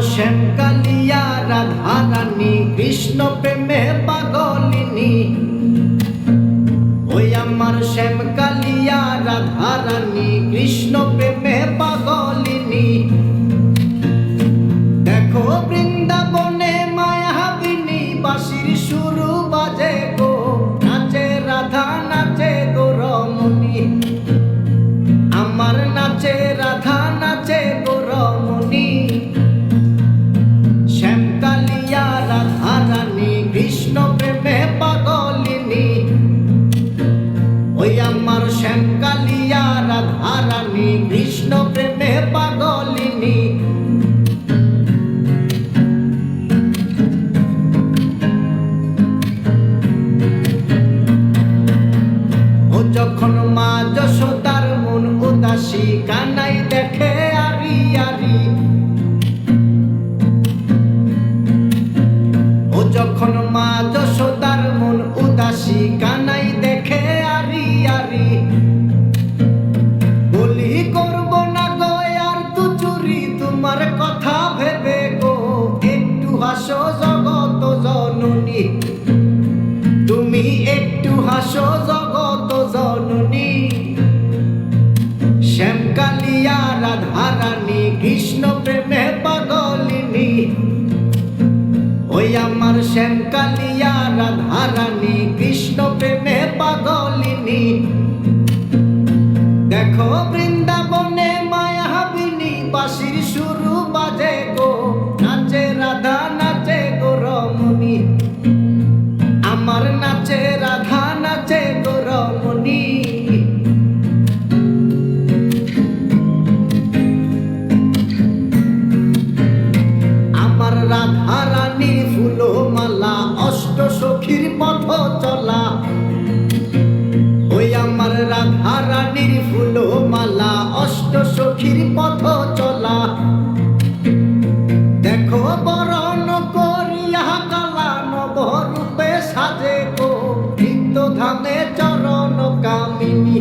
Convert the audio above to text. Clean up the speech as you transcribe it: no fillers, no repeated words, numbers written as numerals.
শ্যামকালিয়া রাধারানী কৃষ্ণ প্রেমে পাগলিনী। ওই আমার শ্যামকালিয়া রাধারানী কৃষ্ণ প্রেমে পাগলিনী। দেখো বৃন্দাবনে মায়াবিনী বাঁশির সুরু বাজে গো, নাচে রাধা নাচে গো রমণী। আমার নাচে রাধা নাচে গো রমণী। শ্যামকালিয়া রাধারানী কৃষ্ণ প্রেমে পাগলিনী। ওই আমার শ্যামকালিয়া রাধারানী কৃষ্ণ প্রেমে পাগলিনী। ও যখন মা যশোদার মন উদাসী, কানাই দেখে আরি আরি। ও যখন মা যশোদার মন উদাসী, কানাই দেখে আরি আরি। বলি করব না গো আর তু চুরি তোমার কথা ভেবে গো, একটু হাসো জগত জননী। তুমি একটু হাসো জগত জননী। শ্যামকালিয়া রাধারানী কৃষ্ণ প্রেমে পাগলিনী। ওই আমার শ্যামকালিয়া রাধারানী কৃষ্ণ প্রেমে পাগলিনী। দেখো বৃন্দাবনে মায়াবিনী বাঁশির সুরু বাজে গো, নাচে রাধা নাচে গো রমণী। আমার নাচে রাধা নাচে গো রমণী। আমার রাধা রানীর ফুলো মালা, অষ্ট সখীর পথ চলা। ওই আমার রাধা রানীর ফুলো মালা, অষ্ট সখীর পথ চলা। দেখো বরণ করিয়া কালা, নবরূপে সাজে গো, নিত্য ধামে চরণ কামিনী।